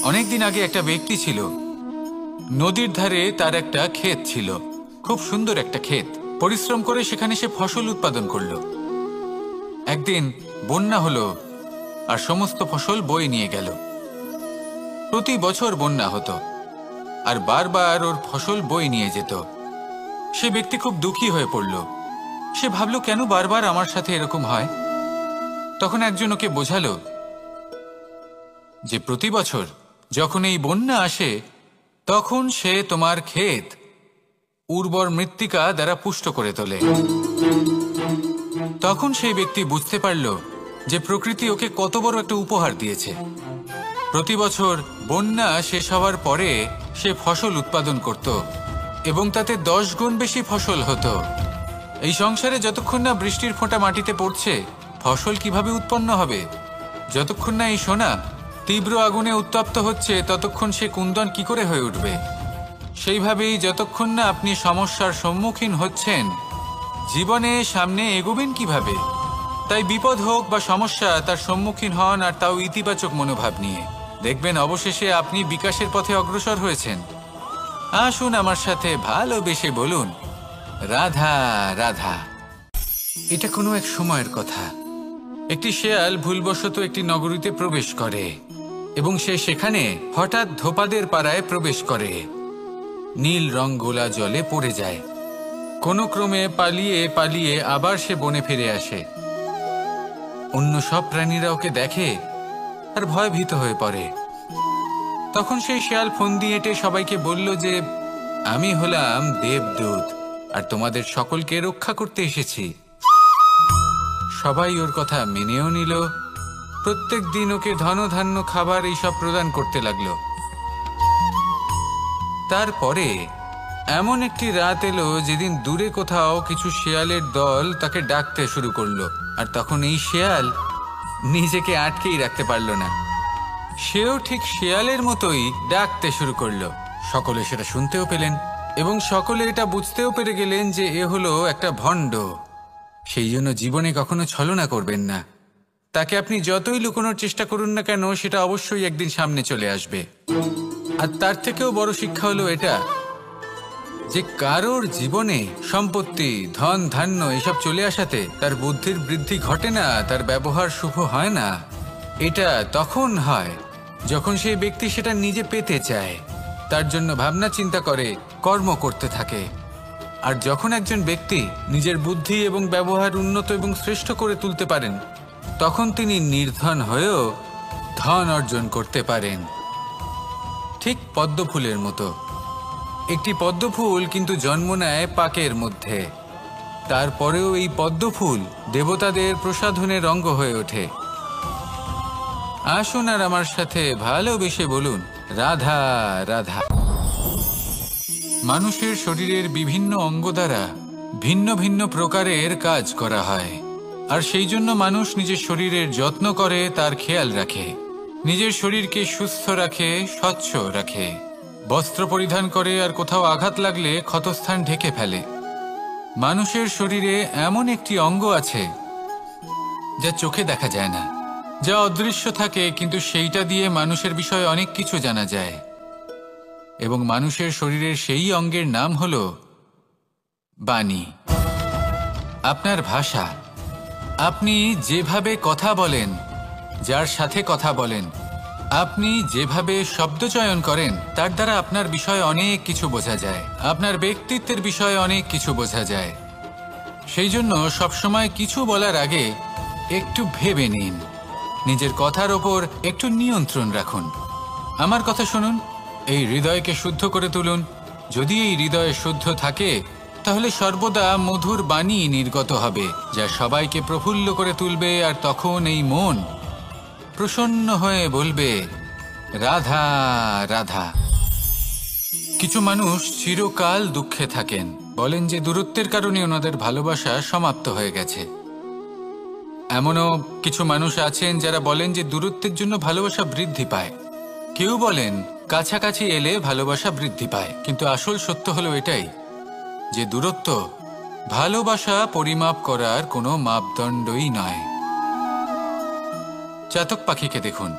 অনেকদিন আগে একটা ব্যক্তি ছিল, নদীর ধারে তার একটা ক্ষেত ছিল, খুব সুন্দর একটা ক্ষেত। পরিশ্রম করে সেখানে সে ফসল উৎপাদন করলো। একদিন বন্যা হলো আর সমস্ত ফসল বয়ে নিয়ে গেল। প্রতি বছর বন্যা হতো আর বারবার ওর ফসল বয়ে নিয়ে যেত। সে ব্যক্তি খুব দুঃখী হয়ে পড়ল। সে ভাবল, কেন বারবার আমার সাথে এরকম হয়? তখন একজন ওকে বোঝালো যে প্রতি বছর যখন এই বন্যা আসে তখন সে তোমার ক্ষেত উর্বর মৃত্তিকা দ্বারা পুষ্ট করে তোলে। তখন সেই ব্যক্তি বুঝতে পারল যে প্রকৃতি ওকে কত বড় একটা উপহার দিয়েছে। প্রতি বছর বন্যা শেষ হওয়ার পরে সে ফসল উৎপাদন করত এবং তাতে 10 গুণ বেশি ফসল হতো। এই সংসারে যতক্ষণ না বৃষ্টির ফোঁটা মাটিতে পড়ছে, ফসল কিভাবে উৎপন্ন হবে? যতক্ষণ না এই সোনা তীব্র আগুনে উত্তপ্ত হচ্ছে, ততক্ষণ সে কুন্দন কি করে হয়ে উঠবে? সেইভাবেই যতক্ষণ না আপনি সমস্যার সম্মুখীন হচ্ছেন, জীবনে সামনে এগোবেন কিভাবে? তাই বিপদ হোক বা সমস্যা, তার সম্মুখীন হন, আর তাও ইতিবাচক মনোভাব নিয়ে। দেখবেন অবশেষে আপনি বিকাশের পথে অগ্রসর হয়েছেন। আসুন আমার সাথে ভালোবেসে বলুন, রাধা রাধা। এটা কোনো এক সময়ের কথা। একটি শেয়াল ভুলবশত একটি নগরীতে প্রবেশ করে এবং সে সেখানে হঠাৎ ধোপাদের পাড়ায় প্রবেশ করে। নীল রং গোলা জলে পড়ে যায়। কোনো ক্রমে পালিয়ে পালিয়ে আবার সে বনে ফিরে আসে। অন্য সব প্রাণীরা ওকে দেখে আর ভয়ভীত হয়ে পড়ে। তখন সেই শেয়াল ফোন দিয়ে এটে সবাইকে বলল যে, আমি হলাম দেবদূত আর তোমাদের সকলকে রক্ষা করতে এসেছি। সবাই ওর কথা মেনেও নিল। প্রত্যেক দিন ওকে ধনধান্য খাবার এইসব প্রদান করতে লাগলো। তারপরে এমন একটি রাত এলো যেদিন দূরে কোথাও কিছু শেয়ালের দল তাকে ডাকতে শুরু করলো। আর তখন এই শেয়াল নিজেকে আটকেই রাখতে পারল না। সেও ঠিক শেয়ালের মতোই ডাকতে শুরু করলো। সকলে সেটা শুনতেও পেলেন এবং সকলে এটা বুঝতেও পেরে গেলেন যে এ হলো একটা ভণ্ড। সেই জন্য জীবনে কখনো ছলনা করবেন না। তাকে আপনি যতই লুকোনোর চেষ্টা করুন না কেন, সেটা অবশ্যই একদিন সামনে চলে আসবে। আর তার থেকেও বড় শিক্ষা হলো এটা যে কারোর জীবনে সম্পত্তি, ধন ধান্য এসব চলে আসাতে তার বুদ্ধির বৃদ্ধি ঘটে না, তার ব্যবহার শুভ হয় না। এটা তখন হয় যখন সেই ব্যক্তি সেটা নিজে পেতে চায়, তার জন্য ভাবনা চিন্তা করে, কর্ম করতে থাকে। আর যখন একজন ব্যক্তি নিজের বুদ্ধি এবং ব্যবহার উন্নত এবং শ্রেষ্ঠ করে তুলতে পারেন, তখন তিনি নির্ধন হয়েও ধন অর্জন করতে পারেন। ঠিক পদ্মফুলের মতো। একটি পদ্মফুল কিন্তু জন্ম নেয় পাকের মধ্যে। তারপরেও এই পদ্মফুল দেবতাদের প্রসাধনের অঙ্গ হয়ে ওঠে। আসুন আর আমার সাথে ভালোবেসে বলুন, রাধা রাধা। মানুষের শরীরের বিভিন্ন অঙ্গ দ্বারা ভিন্ন ভিন্ন প্রকারের কাজ করা হয়, আর সেই জন্য মানুষ নিজের শরীরের যত্ন করে, তার খেয়াল রাখে, নিজের শরীরকে সুস্থ রাখে, স্বচ্ছ রাখে, বস্ত্র পরিধান করে, আর কোথাও আঘাত লাগলে ক্ষতস্থান ঢেকে ফেলে। মানুষের শরীরে এমন একটি অঙ্গ আছে যা চোখে দেখা যায় না, যা অদৃশ্য থাকে, কিন্তু সেইটা দিয়ে মানুষের বিষয়ে অনেক কিছু জানা যায়। এবং মানুষের শরীরের সেই অঙ্গের নাম হলো বাণী, আপনার ভাষা। আপনি যেভাবে কথা বলেন, যার সাথে কথা বলেন, আপনি যেভাবে শব্দ চয়ন করেন, তার দ্বারা আপনার বিষয়ে অনেক কিছু বোঝা যায়, আপনার ব্যক্তিত্বের বিষয়ে অনেক কিছু বোঝা যায়। সেই জন্য সবসময় কিছু বলার আগে একটু ভেবে নিন, নিজের কথার ওপর একটু নিয়ন্ত্রণ রাখুন। আমার কথা শুনুন, এই হৃদয়কে শুদ্ধ করে তুলুন। যদি এই হৃদয় শুদ্ধ থাকে, তাহলে সর্বদা মধুর বাণী নির্গত হবে, যা সবাইকে প্রফুল্ল করে তুলবে। আর তখন এই মন প্রসন্ন হয়ে বলবে, রাধা রাধা। কিছু মানুষ চিরকাল দুঃখে থাকেন, বলেন যে দূরত্বের কারণে ওনাদের ভালোবাসা সমাপ্ত হয়ে গেছে। এমনও কিছু মানুষ আছেন যারা বলেন যে দূরত্বের জন্য ভালোবাসা বৃদ্ধি পায়। কেউ বলেন কাছাকাছি এলে ভালোবাসা বৃদ্ধি পায়। কিন্তু আসল সত্য হলো এটাই যে দূরত্ব ভালোবাসা পরিমাপ করার কোনো মাপদণ্ডই নয়। চাতক পাখিকে দেখুন,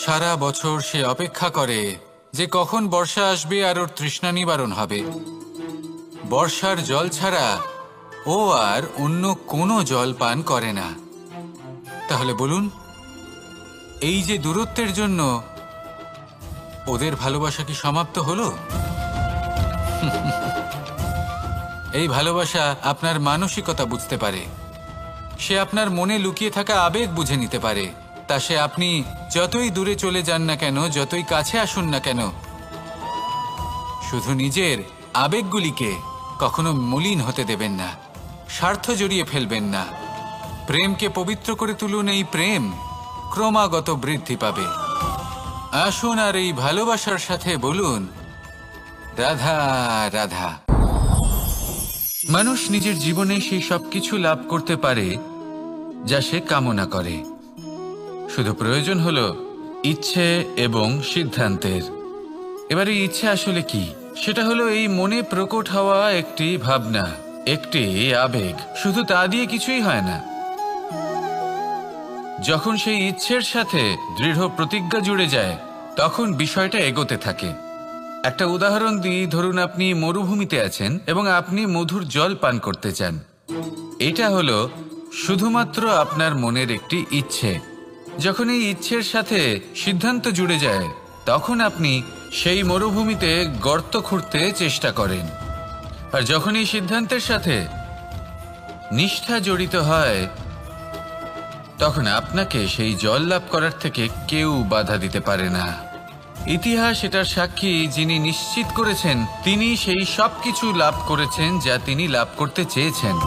সারা বছর সে অপেক্ষা করে যে কখন বর্ষা আসবে আর ওর তৃষ্ণা নিবারণ হবে। বর্ষার জল ছাড়া ও আর অন্য কোনো জল পান করে না। তাহলে বলুন, এই যে দূরত্বের জন্য ওদের ভালোবাসা কি সমাপ্ত হলো? এই ভালোবাসা আপনার মানসিকতা বুঝতে পারে, সে আপনার মনে লুকিয়ে থাকা আবেগ বুঝে নিতে পারে। তা সে আপনি যতই দূরে চলে যান না কেন, যতই কাছে আসুন না কেন, শুধু নিজের আবেগগুলিকে কখনো মলিন হতে দেবেন না, স্বার্থ জড়িয়ে ফেলবেন না। প্রেমকে পবিত্র করে তুলুন, এই প্রেম ক্রমাগত বৃদ্ধি পাবে। আসুন আর এই ভালোবাসার সাথে বলুন, রাধা রাধা। মানুষ নিজের জীবনে সেই সব কিছু লাভ করতে পারে যা সে কামনা করে। শুধু প্রয়োজন হলো ইচ্ছে এবং সিদ্ধান্তের। এবার এই ইচ্ছে আসলে কি? সেটা হলো এই মনে প্রকট হওয়া একটি ভাবনা, একটি আবেগ। শুধু তা দিয়ে কিছুই হয় না। যখন সেই ইচ্ছের সাথে দৃঢ় প্রতিজ্ঞা জুড়ে যায়, তখন বিষয়টা এগোতে থাকে। একটা উদাহরণ দিই, ধরুন আপনি মরুভূমিতে আছেন এবং আপনি মধুর জল পান করতে চান। এটা হলো শুধুমাত্র আপনার মনের একটি ইচ্ছে। যখন এই ইচ্ছের সাথে সিদ্ধান্ত জুড়ে যায়, তখন আপনি সেই মরুভূমিতে গর্ত খুঁড়তে চেষ্টা করেন। আর যখন এই সিদ্ধান্তের সাথে নিষ্ঠা জড়িত হয়, তখন আপনাকে সেই জল লাভ করার থেকে কেউ বাধা দিতে পারে না। ইতিহাস এটার সাক্ষী, যিনি নিশ্চিত করেছেন তিনি সেই সব কিছু লাভ করেছেন যা তিনি লাভ করতে চেয়েছেন।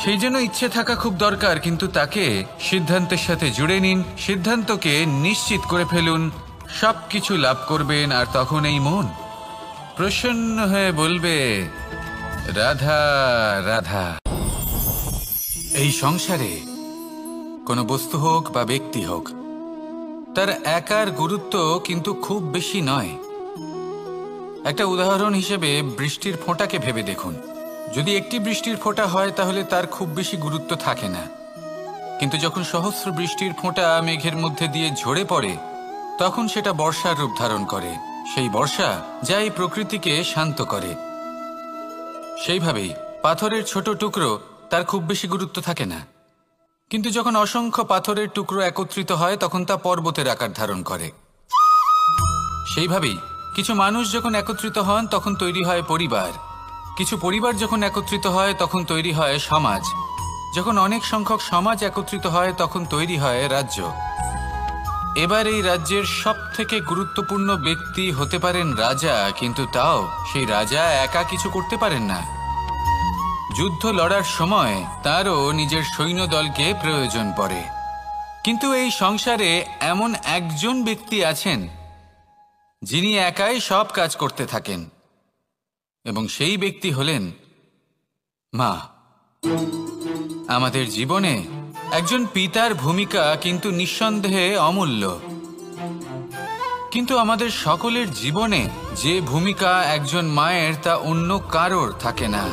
সেই জন্য ইচ্ছে থাকা খুব দরকার, কিন্তু তাকে সিদ্ধান্তের সাথে জুড়ে নিন, সিদ্ধান্তকে নিশ্চিত করে ফেলুন, সব কিছু লাভ করবেন। আর তখন এই মন প্রসন্ন হয়ে বলবে, রাধা রাধা। এই সংসারে কোনো বস্তু হোক বা ব্যক্তি হোক, তার একার গুরুত্ব কিন্তু খুব বেশি নয়। একটা উদাহরণ হিসেবে বৃষ্টির ফোঁটাকে ভেবে দেখুন। যদি একটি বৃষ্টির ফোঁটা হয় তাহলে তার খুব বেশি গুরুত্ব থাকে না, কিন্তু যখন সহস্র বৃষ্টির ফোঁটা মেঘের মধ্যে দিয়ে ঝরে পড়ে, তখন সেটা বর্ষার রূপ ধারণ করে। সেই বর্ষা যা এই প্রকৃতিকে শান্ত করে। সেইভাবেই পাথরের ছোট টুকরো, তার খুব বেশি গুরুত্ব থাকে না, কিন্তু যখন অসংখ্য পাথরের টুকরো একত্রিত হয় তখন তা পর্বতের আকার ধারণ করে। সেইভাবেই কিছু মানুষ যখন একত্রিত হন তখন তৈরি হয় পরিবার, কিছু পরিবার যখন একত্রিত হয় তখন তৈরি হয় সমাজ, যখন অনেক সংখ্যক সমাজ একত্রিত হয় তখন তৈরি হয় রাজ্য। এবার এই রাজ্যের সবথেকে গুরুত্বপূর্ণ ব্যক্তি হতে পারেন রাজা, কিন্তু তাও সেই রাজা একা কিছু করতে পারেন না। যুদ্ধ লড়ার সময় তারও নিজের সৈন্যদলকে প্রয়োজন পড়ে। কিন্তু এই সংসারে এমন একজন ব্যক্তি আছেন যিনি একাই সব কাজ করতে থাকেন, এবং সেই ব্যক্তি হলেন মা। আমাদের জীবনে একজন পিতার ভূমিকা কিন্তু নিঃসন্দেহে অমূল্য, কিন্তু আমাদের সকলের জীবনে যে ভূমিকা একজন মায়ের তা অন্য কারোর থাকে না।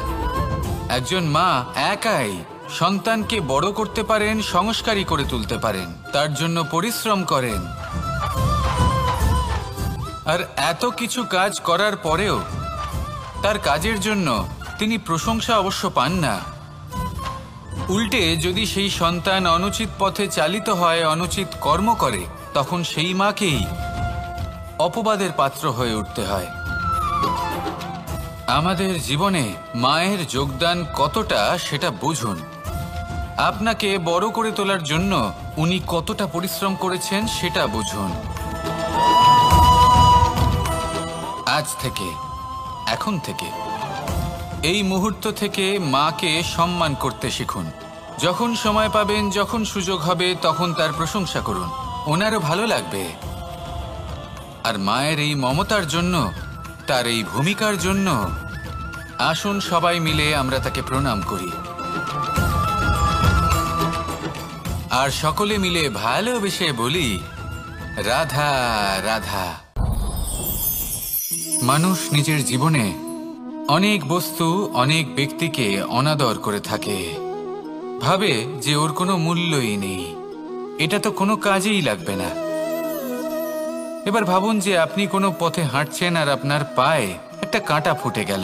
একজন মা একাই সন্তানকে বড় করতে পারেন, সংস্কারী করে তুলতে পারেন, তার জন্য পরিশ্রম করেন। আর এত কিছু কাজ করার পরেও তার কাজের জন্য তিনি প্রশংসা অবশ্য পান না। উল্টে যদি সেই সন্তান অনুচিত পথে চালিত হয়, অনুচিত কর্ম করে, তখন সেই মাকেই অপবাদের পাত্র হয়ে উঠতে হয়। আমাদের জীবনে মায়ের যোগদান কতটা সেটা বুঝুন। আপনাকে বড় করে তোলার জন্য উনি কতটা পরিশ্রম করেছেন সেটা বুঝুন। আজ থেকে, এখন থেকে, এই মুহূর্ত থেকে মাকে সম্মান করতে শিখুন। যখন সময় পাবেন, যখন সুযোগ হবে, তখন তার প্রশংসা করুন, ওনারও ভালো লাগবে। আর মায়ের এই মমতার জন্য, তার এই ভূমিকার জন্য আসুন সবাই মিলে আমরা তাকে প্রণাম করি, আর সকলে মিলে ভালোবেসে বলি, রাধা রাধা। মানুষ নিজের জীবনে অনেক বস্তু, অনেক ব্যক্তিকে অনাদর করে থাকে, ভাবে যে ওর কোনো মূল্যই নেই, এটা তো কোনো কাজেই লাগবে না। এবার ভাবুন যে আপনি কোনো পথে হাঁটছেন আর আপনার পায়ে একটা কাঁটা ফুটে গেল।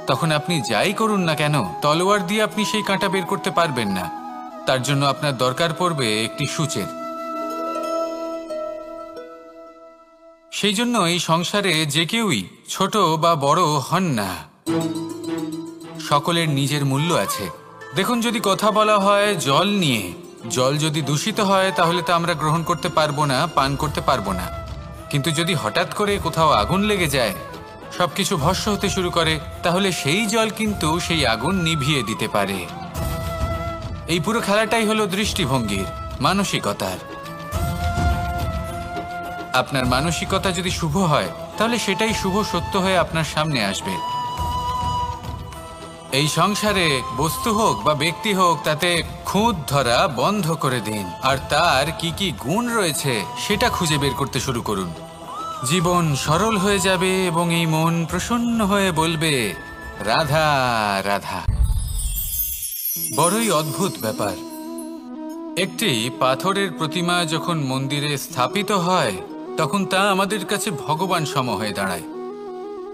তখন আপনি যাই করুন না কেন, তলোয়ার দিয়ে আপনি সেই কাঁটা বের করতে পারবেন না। তার জন্য আপনার দরকার পড়বে একটি সূচের। সেই জন্য এই সংসারে যে কেউই ছোট বা বড় হন না, সকলের নিজের মূল্য আছে। দেখুন, যদি কথা বলা হয় জল নিয়ে, জল যদি দূষিত হয় তাহলে তা আমরা গ্রহণ করতে পারবো না, পান করতে পারবো না। কিন্তু যদি হঠাৎ করে কোথাও আগুন লেগে যায়, সবকিছু ভস্ম হতে শুরু করে, তাহলে সেই জল কিন্তু সেই আগুন নিভিয়ে দিতে পারে। এই পুরো খেলাটাই হলো দৃষ্টিভঙ্গির, মানসিকতার। আপনার মানসিকতা যদি শুভ হয় তাহলে সেটাই শুভ সত্য হয়ে আপনার সামনে আসবে। এই সংসারে বস্তু হোক বা ব্যক্তি হোক, তাতে খুঁত ধরা বন্ধ করে দিন আর তার কি কি গুণ রয়েছে সেটা খুঁজে বের করতে শুরু করুন। জীবন সরল হয়ে যাবে এবং এই মন প্রসন্ন হয়ে বলবে, রাধা রাধা। বড়ই অদ্ভুত ব্যাপার। একটি পাথরের প্রতিমা যখন মন্দিরে স্থাপিত হয় তখন তা আমাদের কাছে ভগবান সম হয়ে দাঁড়ায়।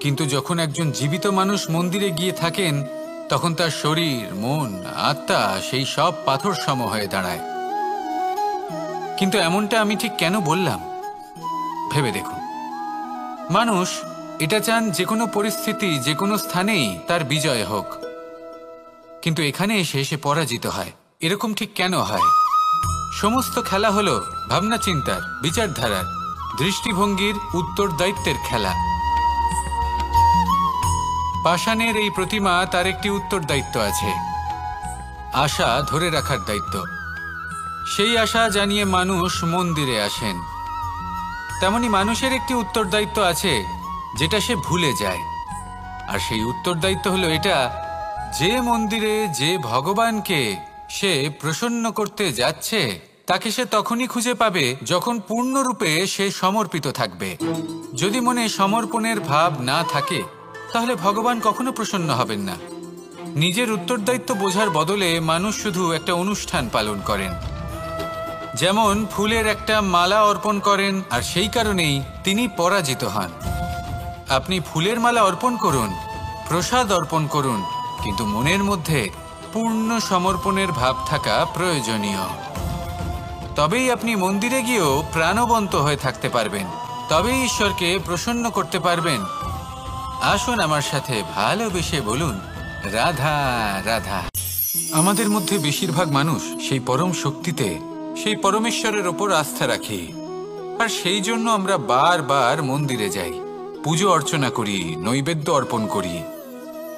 কিন্তু যখন একজন জীবিত মানুষ মন্দিরে গিয়ে থাকেন তখন তার শরীর, মন, আত্মা সেই সব পাথর সম হয়ে দাঁড়ায়। কিন্তু এমনটা আমি ঠিক কেন বললাম ভেবে দেখুন। মানুষ এটা চান যে কোনো পরিস্থিতি, যে কোনো স্থানেই তার বিজয় হোক, কিন্তু এখানে এসে সে পরাজিত হয়। এরকম ঠিক কেন হয়? সমস্ত খেলা হলো ভাবনা চিন্তার, বিচারধারার, দৃষ্টিভঙ্গির, উত্তরদায়িত্বের খেলা। পাষাণের এই প্রতিমা, তার একটি উত্তরদায়িত্ব আছে, আশা ধরে রাখার দায়িত্ব। সেই আশা জানিয়ে মানুষ মন্দিরে আসেন। তেমনি মানুষের একটি উত্তরদায়িত্ব আছে যেটা সে ভুলে যায়। আর সেই উত্তরদায়িত্ব হলো এটা, যে মন্দিরে যে ভগবানকে সে প্রসন্ন করতে যাচ্ছে তাকে সে তখনই খুঁজে পাবে যখন পূর্ণরূপে সে সমর্পিত থাকবে। যদি মনে সমর্পণের ভাব না থাকে তাহলে ভগবান কখনো প্রসন্ন হবেন না। নিজের উত্তরদায়িত্ব বোঝার বদলে মানুষ শুধু একটা অনুষ্ঠান পালন করেন। যেমন ফুলের একটা মালা অর্পণ করেন আর সেই কারণেই তিনি পরাজিত হন। আপনি ফুলের মালা অর্পণ করুন, প্রসাদ অর্পণ করুন, কিন্তু মনের মধ্যে পূর্ণ সমর্পণের ভাব থাকা প্রয়োজনীয়। তবেই আপনি মন্দিরে গিয়েও প্রাণবন্ত হয়ে থাকতে পারবেন, তবেই ঈশ্বরকে প্রসন্ন করতে পারবেন। আসুন আমার সাথে ভালোবেসে বলুন, রাধা রাধা। আমাদের মধ্যে বেশিরভাগ মানুষ সেই পরম শক্তিতে, সেই পরমেশ্বরের ওপর আস্থা রাখি, আর সেই জন্য আমরা বারবার মন্দিরে যাই, পুজো অর্চনা করি, নৈবেদ্য অর্পণ করি।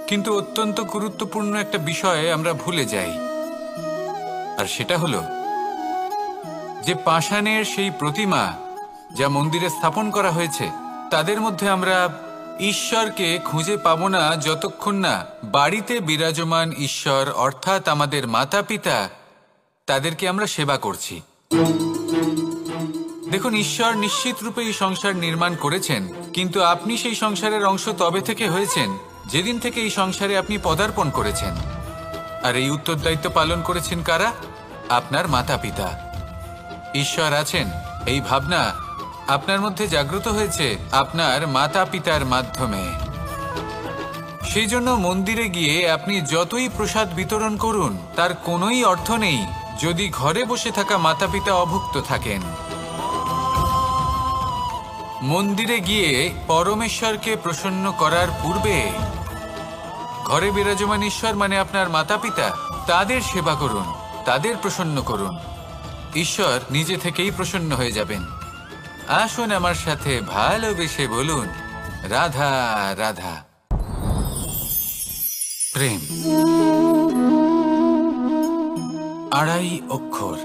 কিন্তু অত্যন্ত গুরুত্বপূর্ণ একটা বিষয়ে আমরা ভুলে যাই, আর সেটা হলো যে পাষাণের সেই প্রতিমা যা মন্দিরে স্থাপন করা হয়েছে, তাদের মধ্যে আমরা ঈশ্বরকে খুঁজে পাবো না যতক্ষণ না বাড়িতে বিরাজমান ঈশ্বর অর্থাৎ আমাদের মাতা পিতা, তাদেরকে আমরা সেবা করছি। দেখুন, ঈশ্বর নিশ্চিত রূপে এই সংসার নির্মাণ করেছেন, কিন্তু আপনি সেই সংসারের অংশ তবে থেকে হয়েছেন যেদিন থেকে এই সংসারে আপনি পদার্পণ করেছেন। আর এই উত্তরদায়িত্ব পালন করেছেন কারা? আপনার মাতা পিতা। ঈশ্বর আছেন এই ভাবনা আপনার মধ্যে জাগ্রত হয়েছে আপনার মাতা পিতার মাধ্যমে। সেই জন্য মন্দিরে গিয়ে আপনি যতই প্রসাদ বিতরণ করুন তার কোনোই অর্থ নেই যদি ঘরে বসে থাকা মাতা পিতা অভুক্ত থাকেন। মন্দিরে গিয়ে পরমেশ্বরকে প্রসন্ন করার পূর্বে ঘরে বিরাজমান ঈশ্বর মানে আপনার মাতা পিতা, তাদের সেবা করুন, তাদের প্রসন্ন করুন। ঈশ্বর নিজে থেকেই প্রসন্ন হয়ে যাবেন। আসুন আমার সাথে ভালোবেসে বলুন, রাধা রাধা। প্রেম 2.5 অক্ষর,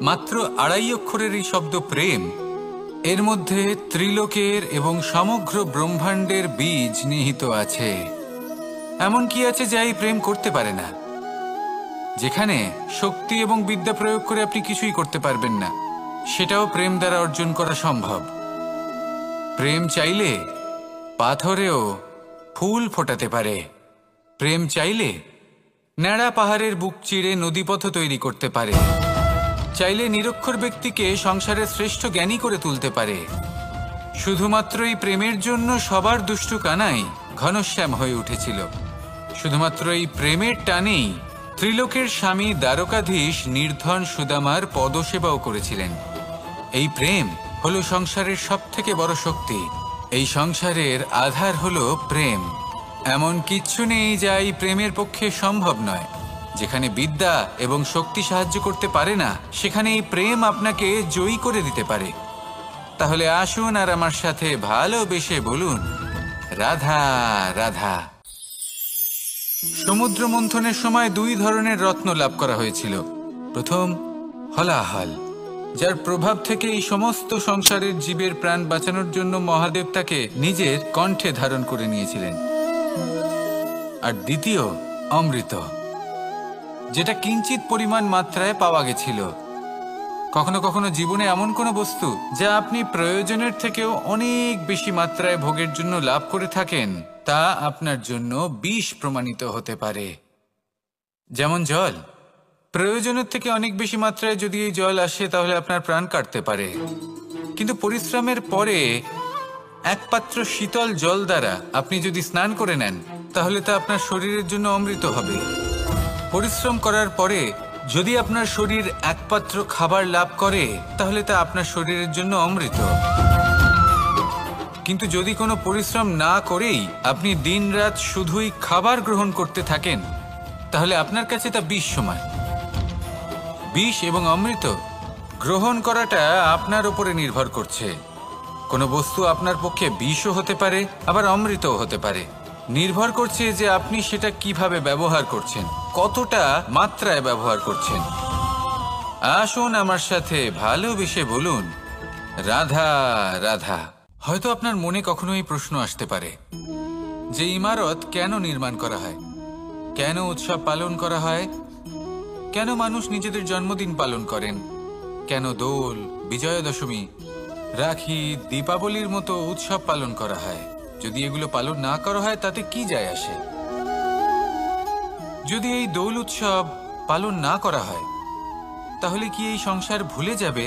মাত্র 2.5 অক্ষরের এই শব্দ প্রেম, এর মধ্যে ত্রিলোকের এবং সমগ্র ব্রহ্মাণ্ডের বীজ নিহিত আছে। এমন কি আছে যা এই প্রেম করতে পারে না? যেখানে শক্তি এবং বিদ্যা প্রয়োগ করে আপনি কিছুই করতে পারবেন না, সেটাও প্রেম দ্বারা অর্জন করা সম্ভব। প্রেম চাইলে পাথরেও ফুল ফোটাতে পারে। প্রেম চাইলে ন্যাড়া পাহাড়ের বুক চিরে নদীপথ তৈরি করতে পারে। চাইলে নিরক্ষর ব্যক্তিকে সংসারের শ্রেষ্ঠ জ্ঞানী করে তুলতে পারে। শুধুমাত্র এই প্রেমের জন্য সবার দুষ্টু কানাই ঘনশ্যাম হয়ে উঠেছিল। শুধুমাত্র এই প্রেমের টানেই ত্রিলোকের স্বামী দ্বারকাধীশ নির্ধন সুদামার পদসেবাও করেছিলেন। এই প্রেম হলো সংসারের সবথেকে বড় শক্তি। এই সংসারের আধার হলো প্রেম। এমন কিচ্ছু নেই যা এই প্রেমের পক্ষে সম্ভব নয়। যেখানে বিদ্যা এবং শক্তি সাহায্য করতে পারে না, সেখানে এই প্রেম আপনাকে জয়ী করে দিতে পারে। তাহলে আসুন আর আমার সাথে ভালোবেসে বলুন, রাধা রাধা। সমুদ্র মন্থনের সময় দুই ধরনের রত্ন লাভ করা হয়েছিল। প্রথম হলাহল, যার প্রভাব থেকে এই সমস্ত সংসারের জীবের প্রাণ বাঁচানোর জন্য মহাদেব তাকে নিজের কণ্ঠে ধারণ করে নিয়েছিলেন। আর দ্বিতীয় অমৃত, যেটা কিঞ্চিত পরিমাণ মাত্রায় পাওয়া গেছিল। কখনো কখনো জীবনে এমন কোনো বস্তু যা আপনি প্রয়োজনের থেকেও অনেক বেশি মাত্রায় ভোগের জন্য লাভ করে থাকেন, তা আপনার জন্য বিষ প্রমাণিত হতে পারে। যেমন জল, প্রয়োজনের থেকে অনেক বেশি মাত্রায় যদি এই জল আসে তাহলে আপনার প্রাণ কাটতে পারে। কিন্তু পরিশ্রমের পরে এক পাত্র শীতল জল দ্বারা আপনি যদি স্নান করে নেন, তাহলে তা আপনার শরীরের জন্য অমৃত হবে। পরিশ্রম করার পরে যদি আপনার শরীর এক পাত্র খাবার লাভ করে, তাহলে তা আপনার শরীরের জন্য অমৃত। কিন্তু যদি কোনো পরিশ্রম না করেই আপনি দিনরাত শুধুই খাবার গ্রহণ করতে থাকেন, তাহলে আপনার কাছে তা বিষ সমান। বিষ এবং অমৃত গ্রহণ করাটা আপনার উপরে নির্ভর করছে। কোনো বস্তু আপনার পক্ষে বিষও হতে পারে, আবার অমৃতও হতে পারে। নির্ভর করছে যে আপনি সেটা কিভাবে ব্যবহার করছেন, কতটা মাত্রায় ব্যবহার করছেন। আসুন আমার সাথে ভালোবেসে বলুন, রাধা রাধা। হয়তো আপনার মনে কখনো এই প্রশ্ন আসতে পারে যে ইমারত কেন নির্মাণ করা হয়, কেন উৎসব পালন করা হয়, কেন মানুষ নিজেদের জন্মদিন পালন করেন, কেন দোল, বিজয়া দশমী, রাখি, দীপাবলির মতো উৎসব পালন করা হয়। যদি এগুলো পালন না করা হয় তাতে কি যায় আসে? যদি এই দোল উৎসব পালন না করা হয়, তাহলে কি এই সংসার ভুলে যাবে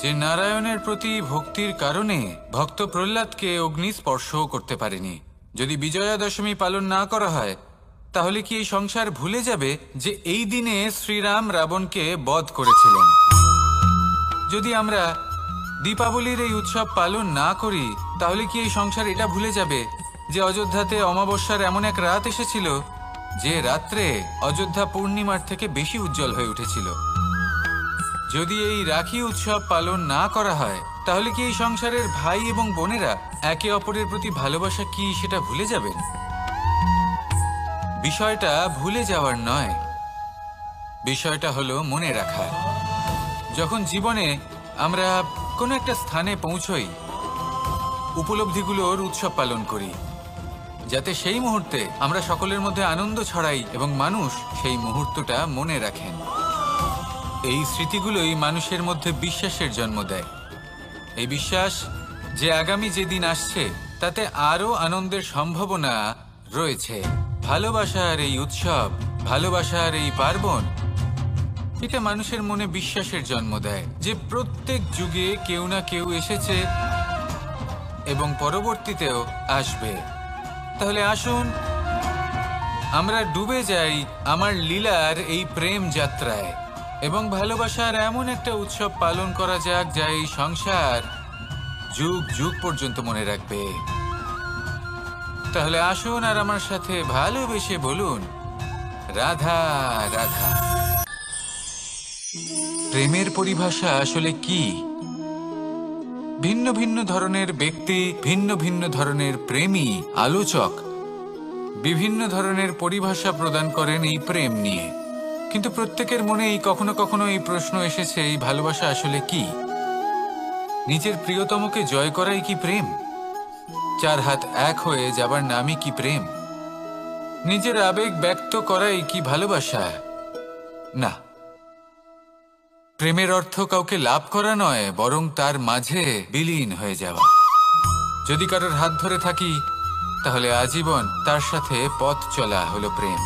যে নারায়ণের প্রতি ভক্তির কারণে ভক্ত প্রহ্লাদকে অগ্নি স্পর্শও করতে পারেনি? যদি বিজয়া দশমী পালন না করা হয়, তাহলে কি এই সংসার ভুলে যাবে যে এই দিনে শ্রীরাম রাবণকে বধ করেছিলেন? যদি আমরা দীপাবলির এই উৎসব পালন না করি, তাহলে কি এই সংসার এটা ভুলে যাবে যে অযোধ্যাতে অমাবস্যার এমন এক রাত এসেছিল যে রাত্রে অযোধ্যা পূর্ণিমার থেকে বেশি উজ্জ্বল হয়ে উঠেছিল? যদি এই রাখি উৎসব পালন না করা হয়, তাহলে কি এই সংসারের ভাই এবং বোনেরা একে অপরের প্রতি ভালোবাসা কি সেটা ভুলে যাবেন? বিষয়টা ভুলে যাওয়ার নয়, বিষয়টা হলো মনে রাখা। যখন জীবনে আমরা কোনো একটা স্থানে পৌঁছই, উপলব্ধিগুলোর উৎসব পালন করি, যাতে সেই মুহূর্তে আমরা সকলের মধ্যে আনন্দ ছড়াই এবং মানুষ সেই মুহূর্তটা মনে রাখেন। এই স্মৃতিগুলোই মানুষের মধ্যে বিশ্বাসের জন্ম দেয়। এই বিশ্বাস যে আগামী যে দিন আসছে তাতে আরও আনন্দের সম্ভাবনা রয়েছে। ভালোবাসার এই উৎসব, ভালোবাসার এই পার্বণ, এটা মানুষের মনে বিশ্বাসের জন্ম দেয় যে প্রত্যেক যুগে কেউ না কেউ এসেছে এবং পরবর্তীতেও আসবে। তাহলে আসুন আমরা ডুবে যাই আমার লীলার এই প্রেম যাত্রায় এবং ভালোবাসার এমন একটা উৎসব পালন করা যাক যা এই সংসার যুগ যুগ পর্যন্ত মনে রাখবে। তাহলে আসুন আর আমার সাথে ভালোবেসে বলুন, রাধা রাধা। প্রেমের পরিভাষা আসলে কি? ভিন্ন ভিন্ন ধরনের ব্যক্তি, ভিন্ন ভিন্ন ধরনের প্রেমী আলোচক বিভিন্ন ধরনের পরিভাষা প্রদান করেন এই প্রেম নিয়ে। কিন্তু প্রত্যেকের মনেই কখনো কখনো এই প্রশ্ন এসেছে, এই ভালোবাসা আসলে কি? নিজের প্রিয়তমকে জয় করাই কি প্রেম? চার হাত এক হয়ে যাবার নামই কি প্রেম? নিজের আবেগ ব্যক্ত করাই কি ভালোবাসা? না, প্রেমের অর্থ কাউকে লাভ করা নয়, বরং তার মাঝে বিলীন হয়ে যাওয়া। যদি কারোর হাত ধরে থাকি, তাহলে আজীবন তার সাথে পথ চলা হলো প্রেম।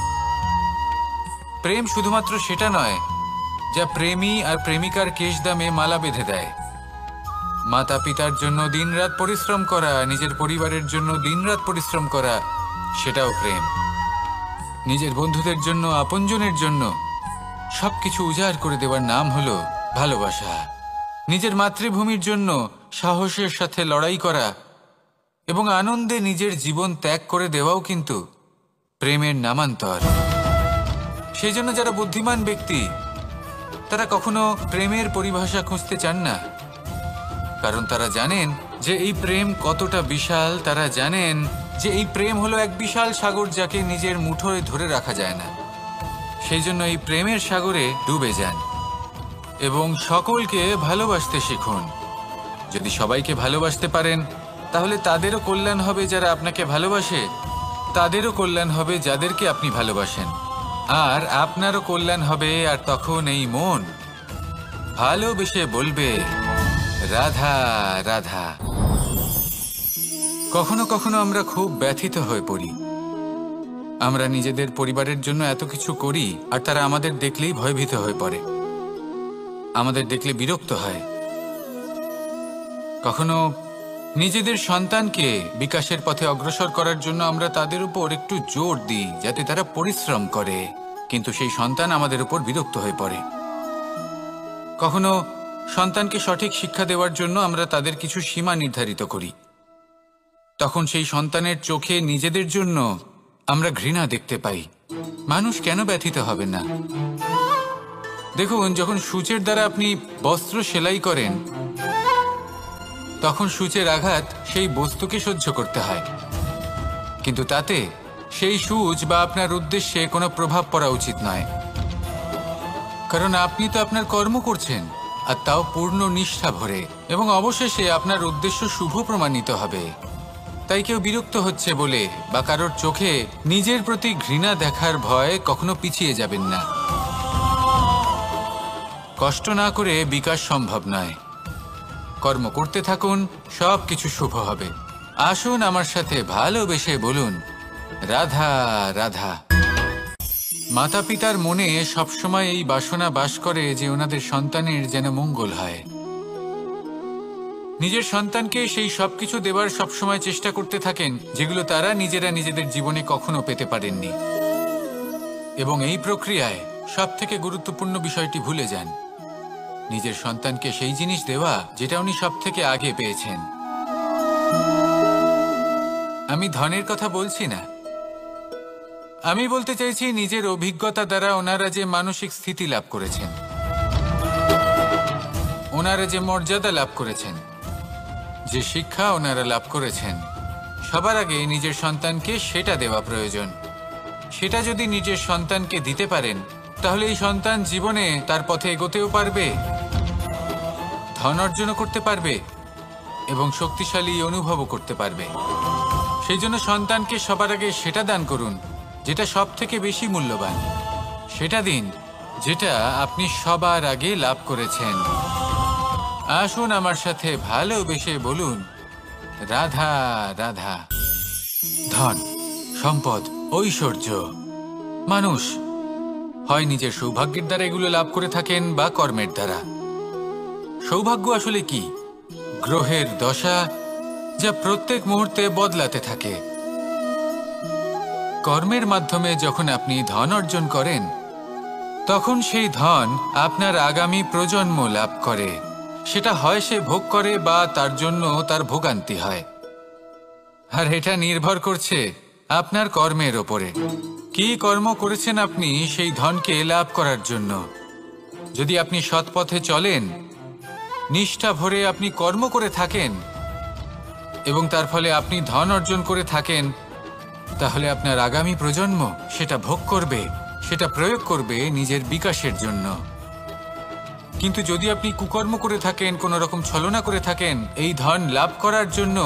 প্রেম শুধুমাত্র সেটা নয় যা প্রেমী আর প্রেমিকার কেশদামে মালা বেঁধে দেয়। মাতা পিতার জন্য দিনরাত পরিশ্রম করা, নিজের পরিবারের জন্য দিনরাত পরিশ্রম করা, সেটাও প্রেম। নিজের বন্ধুদের জন্য, আপনজনের জন্য সবকিছু উজাড় করে দেওয়ার নাম হলো ভালোবাসা। নিজের মাতৃভূমির জন্য সাহসের সাথে লড়াই করা এবং আনন্দে নিজের জীবন ত্যাগ করে দেওয়াও কিন্তু প্রেমের নামান্তর। সেই জন্য যারা বুদ্ধিমান ব্যক্তি তারা কখনো প্রেমের পরিভাষা খুঁজতে চান না, কারণ তারা জানেন যে এই প্রেম কতটা বিশাল। তারা জানেন যে এই প্রেম হলো এক বিশাল সাগর, যাকে নিজের মুঠোয় ধরে রাখা যায় না। সেই জন্য এই প্রেমের সাগরে ডুবে যান এবং সকলকে ভালোবাসতে শিখুন। যদি সবাইকে ভালোবাসতে পারেন তাহলে তাদেরও কল্যাণ হবে যারা আপনাকে ভালোবাসে, তাদেরও কল্যাণ হবে যাদেরকে আপনি ভালোবাসেন, আর আপনারও কল্যাণ হবে। আর তখন এই মন ভালোবেসে বলবে, রাধা রাধা। কখনো কখনো আমরা খুব ব্যথিত হয়ে পড়ি। আমরা নিজেদের পরিবারের জন্য এত কিছু করি আর তারা আমাদের দেখলেই ভয়ভীত হয়ে পড়ে, আমাদের দেখলে বিরক্ত হয়। কখনো নিজেদের সন্তানকে বিকাশের পথে অগ্রসর করার জন্য আমরা তাদের উপর একটু জোর দিই যাতে তারা পরিশ্রম করে, কিন্তু সেই সন্তান আমাদের উপর বিরক্ত হয়ে পড়ে। কখনো সন্তানকে সঠিক শিক্ষা দেওয়ার জন্য আমরা তাদের কিছু সীমা নির্ধারিত করি, তখন সেই সন্তানের চোখে নিজেদের জন্য আমরা ঘৃণা দেখতে পাই। মানুষ কেন ব্যথিত হবেন না? দেখুন, যখন সূচের দ্বারা আপনি বস্ত্র সেলাই করেন তখন সূচের আঘাত সেই বস্তুকে সহ্য করতে হয়, কিন্তু তাতে সেই সূচ বা আপনার উদ্দেশ্যে কোনো প্রভাব পড়া উচিত নয়, কারণ আপনি তো আপনার কর্ম করছেন, আর তাও পূর্ণ নিষ্ঠা ভরে, এবং অবশেষে আপনার উদ্দেশ্য শুভ প্রমাণিত হবে। তাই কেউ বিরক্ত হচ্ছে বলে বা কারোর চোখে নিজের প্রতি ঘৃণা দেখার ভয় কখনো পিছিয়ে যাবেন না। কষ্ট না করে বিকাশ সম্ভব নয়। কর্ম করতে থাকুন, সব কিছু শুভ হবে। আসুন আমার সাথে ভালোবেসে বলুন, রাধা রাধা। মাতা পিতার মনে সবসময় এই বাসনা বাস করে যে ওনাদের সন্তানের যেন মঙ্গল হয়। নিজের সন্তানকে সেই সবকিছু দেবার সবসময় চেষ্টা করতে থাকেন যেগুলো তারা নিজেরা নিজেদের জীবনে কখনো পেতে পারেননি, এবং এই প্রক্রিয়ায় সবথেকে গুরুত্বপূর্ণ বিষয়টি ভুলে যান, নিজের সন্তানকে সেই জিনিস দেওয়া যেটা উনি সব থেকে আগে পেয়েছেন। আমি ধনের কথা বলছি না, আমি বলতে চাইছি নিজের অভিজ্ঞতা দ্বারা ওনারা যে মানসিক স্থিতি লাভ করেছেন, ওনারা যে মর্যাদা লাভ করেছেন, যে শিক্ষা ওনারা লাভ করেছেন, সবার আগে নিজের সন্তানকে সেটা দেওয়া প্রয়োজন। সেটা যদি নিজের সন্তানকে দিতে পারেন তাহলে এই সন্তান জীবনে তার পথে এগোতেও পারবে, ধন অর্জনও করতে পারবে এবং শক্তিশালী অনুভবও করতে পারবে। সেই জন্য সন্তানকে সবার আগে সেটা দান করুন যেটা সব থেকে বেশি মূল্যবান। সেটা দিন যেটা আপনি সবার আগে লাভ করেছেন। আসুন আমার সাথে ভালোবেসে বলুন, রাধা রাধা। ধন, সম্পদ, ঐশ্বর্য, মানুষ হয় নিজের সৌভাগ্যের দ্বারা এগুলো লাভ করে থাকেন বা কর্মের দ্বারা। সৌভাগ্য আসলে কি? গ্রহের দশা যা প্রত্যেক মুহূর্তে বদলাতে থাকে। কর্মের মাধ্যমে যখন আপনি ধন অর্জন করেন তখন সেই ধন আপনার আগামী প্রজন্ম লাভ করে। সেটা হয় সে ভোগ করে বা তার জন্য তার ভোগান্তি হয়, আর এটা নির্ভর করছে আপনার কর্মের ওপরে। কি কর্ম করেছেন আপনি সেই ধনকে লাভ করার জন্য? যদি আপনি সৎ পথে চলেন, নিষ্ঠা ভরে আপনি কর্ম করে থাকেন এবং তার ফলে আপনি ধন অর্জন করে থাকেন, তাহলে আপনার আগামী প্রজন্ম সেটা ভোগ করবে, সেটা প্রয়োগ করবে নিজের বিকাশের জন্য। কিন্তু যদি আপনি কুকর্ম করে থাকেন, কোনো রকম ছলনা করে থাকেন এই ধন লাভ করার জন্য,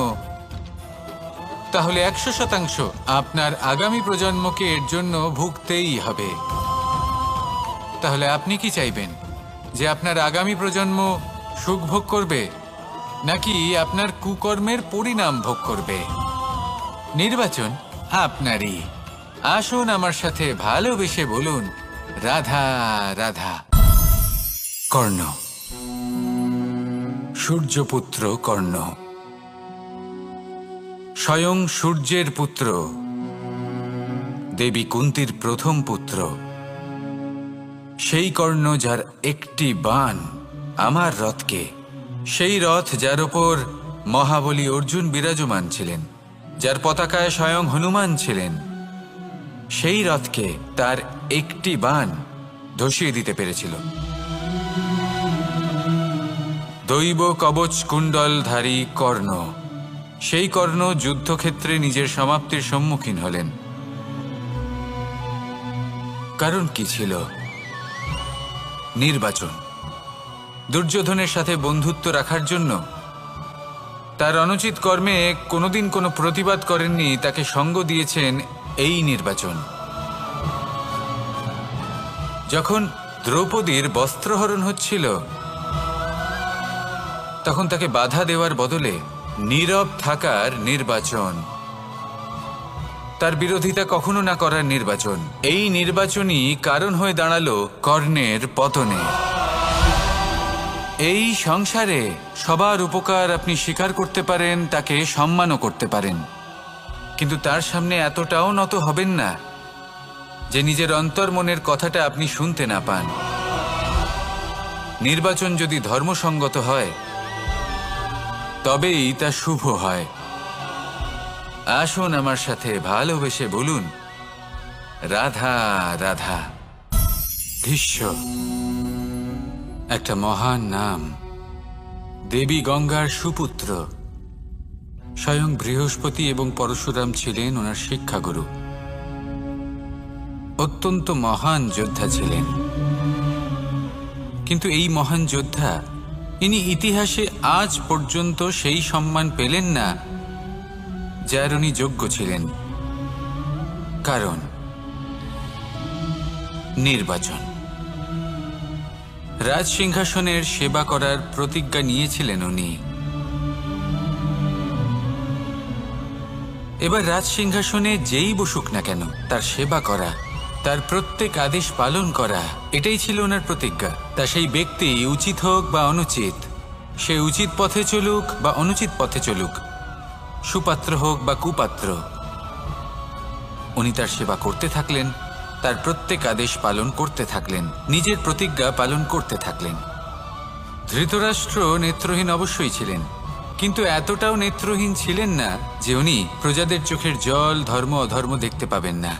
তাহলে 100% আপনার আগামী প্রজন্মকে এর জন্য ভুগতেই হবে। তাহলে আপনি কি চাইবেন? যে আপনার আগামী প্রজন্ম সুখ ভোগ করবে নাকি আপনার কুকর্মের পরিণাম ভোগ করবে? নির্বাচন আপনারই। আসুন আমার সাথে ভালোবেসে বলুন, রাধা রাধা। কর্ণ, সূর্যপুত্র কর্ণ, স্বয়ং সূর্যের পুত্র, দেবী কুন্তির প্রথম পুত্র। সেই কর্ণ যার একটি বাণ আমার রথকে, সেই রথ যার ওপর মহাবলী অর্জুন বিরাজমান ছিলেন, যার পতাকায় স্বয়ং হনুমান ছিলেন, সেই রথকে তার একটি বাণ ধসিয়ে দিতে পেরেছিল। দৈব কবচ কুণ্ডলধারী কর্ণ, সেই কর্ণ যুদ্ধক্ষেত্রে নিজের সমাপ্তির সম্মুখীন হলেন। কারণ কি ছিল? নির্বাচন। দুর্যোধনের সাথে বন্ধুত্ব রাখার জন্য, তার অনুচিত কর্মে কোনোদিন কোনো প্রতিবাদ করেননি, তাকে সঙ্গ দিয়েছেন এই নির্বাচন। যখন দ্রৌপদীর বস্ত্রহরণ হচ্ছিল, তখন তাকে বাধা দেওয়ার বদলে নীরব থাকার নির্বাচন, তার বিরোধিতা কখনো না করার নির্বাচন, এই নির্বাচনই কারণ হয়ে দাঁড়ালো কর্ণের পতনে। এই সংসারে সবার উপকার আপনি স্বীকার করতে পারেন, তাকে সম্মানও করতে পারেন, কিন্তু তার সামনে এতটাও নত হবেন না যে নিজের অন্তর্মনের কথাটা আপনি শুনতে না পান। নির্বাচন যদি ধর্মসঙ্গত হয় তবেই তা শুভ হয়। আসুন আমার সাথে ভালোবেসে বলুন, রাধা রাধা। ভীষ্ম একটা মহান নাম, দেবী গঙ্গার সুপুত্র। স্বয়ং বৃহস্পতি এবং পরশুরাম ছিলেন ওনার শিক্ষাগুরু। অত্যন্ত মহান যোদ্ধা ছিলেন, কিন্তু এই মহান যোদ্ধা ইনি ইতিহাসে আজ পর্যন্ত সেই সম্মান পেলেন না যার উনি যোগ্য ছিলেন। কারণ নির্বাচন। রাজসিংহাসনের সেবা করার প্রতিজ্ঞা নিয়েছিলেন উনি। এবার রাজসিংহাসনে যেই বসুক না কেন তার সেবা করা, তার প্রত্যেক আদেশ পালন করা, এটাই ছিল ওনার প্রতিজ্ঞা। তা সেই ব্যক্তি উচিত হোক বা অনুচিত, সে উচিত পথে চলুক বা অনুচিত পথে চলুক, সুপাত্র হোক বা কুপাত্র, উনি তার সেবা করতে থাকলেন, তার প্রত্যেক আদেশ পালন করতে থাকলেন, নিজের প্রতিজ্ঞা পালন করতে থাকলেন। ধৃতরাষ্ট্র নেত্রহীন অবশ্যই ছিলেন, কিন্তু এতটাও নেত্রহীন ছিলেন না যে উনি প্রজাদের চোখের জল, ধর্ম অধর্ম দেখতে পাবেন না।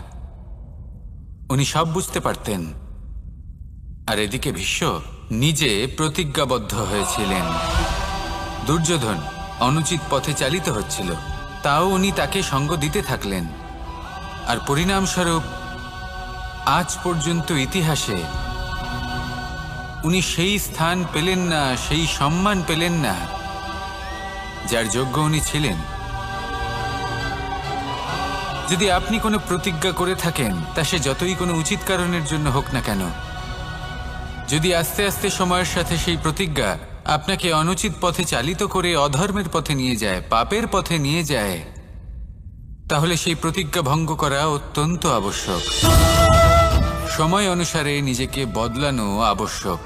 উনি সব বুঝতে পারতেন। আর এদিকে ভীষ্ম নিজে প্রতিজ্ঞাবদ্ধ হয়েছিলেন। দুর্যোধন অনুচিত পথে চালিত হচ্ছিল, তাও উনি তাকে সঙ্গ দিতে থাকলেন। আর পরিণামস্বরূপ আজ পর্যন্ত ইতিহাসে উনি সেই স্থান পেলেন না, সেই সম্মান পেলেন না যার যোগ্য উনি ছিলেন। যদি আপনি কোনো প্রতিজ্ঞা করে থাকেন, তা সে যতই কোনো উচিত কারণের জন্য হোক না কেন, যদি আস্তে আস্তে সময়ের সাথে সেই প্রতিজ্ঞা আপনাকে অনুচিত পথে চালিত করে অধর্মের পথে নিয়ে যায়, পাপের পথে নিয়ে যায়, তাহলে সেই প্রতিজ্ঞা ভঙ্গ করা অত্যন্ত আবশ্যক। সময় অনুসারে নিজেকে বদলানো আবশ্যক,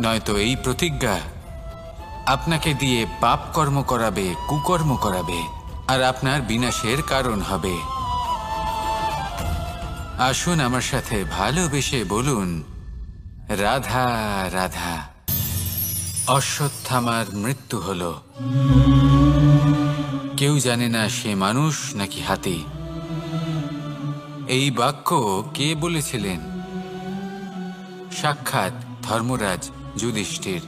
নয়তো এই প্রতিজ্ঞা আপনাকে দিয়ে পাপ কর্ম করাবে, কুকর্ম করাবে, আর আপনার বিনাশের কারণ হবে। আসুন আমার সাথে ভালোবেসে বলুন, রাধা রাধা। অশ্বত্থামার মৃত্যু হল। কেউ জানে না সে মানুষ নাকি হাতি। এই বাক্য কে বলেছিলেন? সাক্ষাৎ ধর্মরাজ যুধিষ্ঠির।